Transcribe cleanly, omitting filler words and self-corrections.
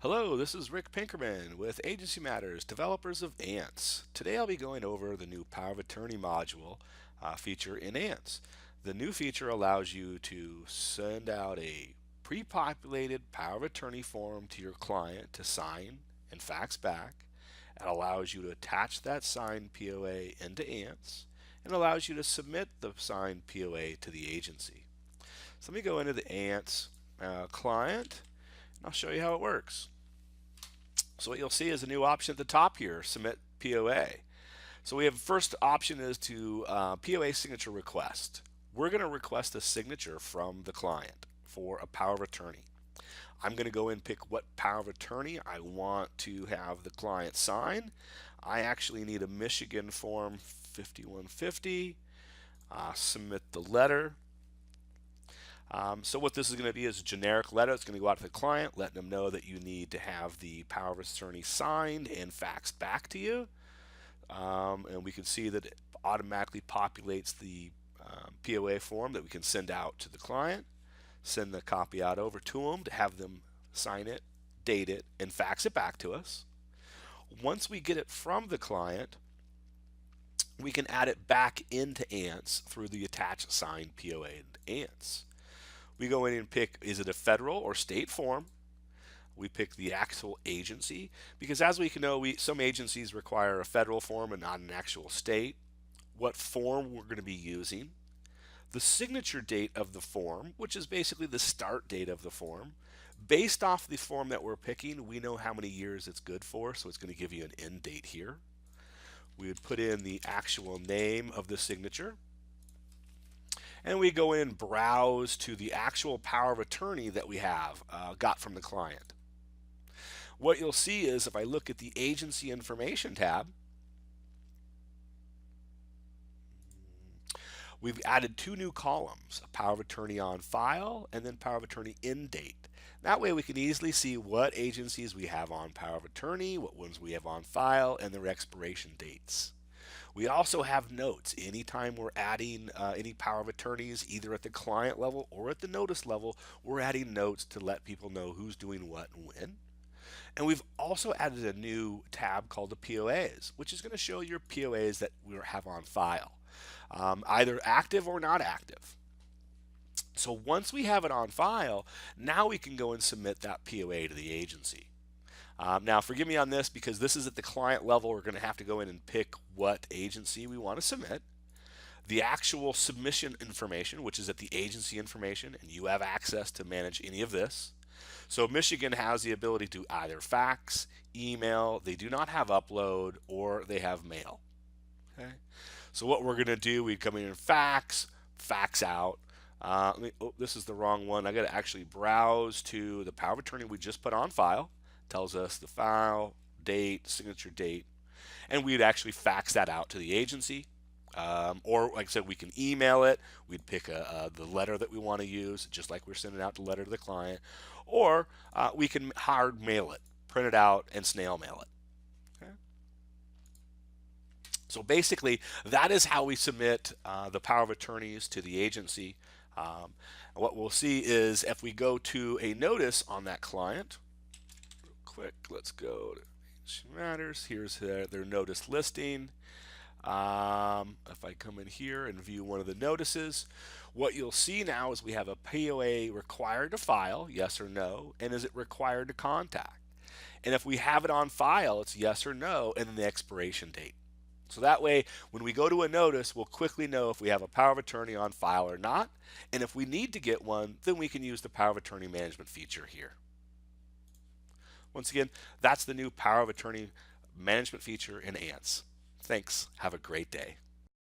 Hello, this is Rick Pinkerman with Agency Matters, developers of Ants. Today I'll be going over the new Power of Attorney module feature in Ants. The new feature allows you to send out a pre-populated Power of Attorney form to your client to sign and fax back. It allows you to attach that signed POA into Ants and allows you to submit the signed POA to the agency. So let me go into the Ants client and I'll show you how it works. So what you'll see is a new option at the top here, Submit POA. So we have first option is to POA Signature Request. We're going to request a signature from the client for a power of attorney. I'm going to go in and pick what power of attorney I want to have the client sign. I actually need a Michigan Form 5150. Submit the letter. So what this is going to be is a generic letter. It's going to go out to the client, letting them know that you need to have the power of attorney signed and faxed back to you. And we can see that it automatically populates the POA form that we can send out to the client. Send the copy out over to them to have them sign it, date it, and fax it back to us. Once we get it from the client, we can add it back into Ants through the attached signed POA in Ants. We go in and pick, is it a federal or state form? We pick the actual agency because as we can know, some agencies require a federal form and not an actual state. What form we're going to be using. The signature date of the form, which is basically the start date of the form. Based off the form that we're picking, we know how many years it's good for, so it's going to give you an end date here. We would put in the actual name of the signature. And we go in and browse to the actual power of attorney that we have got from the client. What you'll see is if I look at the agency information tab, we've added two new columns, a power of attorney on file and then power of attorney end date. That way we can easily see what agencies we have on power of attorney, what ones we have on file, and their expiration dates. We also have notes. Anytime we're adding any power of attorneys, either at the client level or at the notice level, we're adding notes to let people know who's doing what and when. And we've also added a new tab called the POAs, which is going to show your POAs that we have on file, either active or not active. So once we have it on file, now we can go and submit that POA to the agency. Now, forgive me on this because this is at the client level. We're going to have to go in and pick what agency we want to submit. The actual submission information, which is at the agency information, and you have access to manage any of this. So Michigan has the ability to either fax, email, they do not have upload, or they have mail. Okay. So what we're going to do, we come in and fax out. This is the wrong one. I got to actually browse to the power of attorney we just put on file. Tells us the file, date, signature date, and we'd actually fax that out to the agency. Or like I said, we can email it. We'd pick the letter that we want to use, just like we're sending out the letter to the client. Or we can hard mail it, print it out, and snail mail it. Okay. So basically, that is how we submit the power of attorneys to the agency. What we'll see is if we go to a notice on that client, quick, let's go to Agency Matters. Here's their notice listing. If I come in here and view one of the notices, what you'll see now is we have a POA required to file, yes or no, and is it required to contact? And if we have it on file, it's yes or no, and then the expiration date. So that way, when we go to a notice, we'll quickly know if we have a power of attorney on file or not. And if we need to get one, then we can use the power of attorney management feature here. Once again, that's the new power of attorney management feature in Ants. Thanks. Have a great day.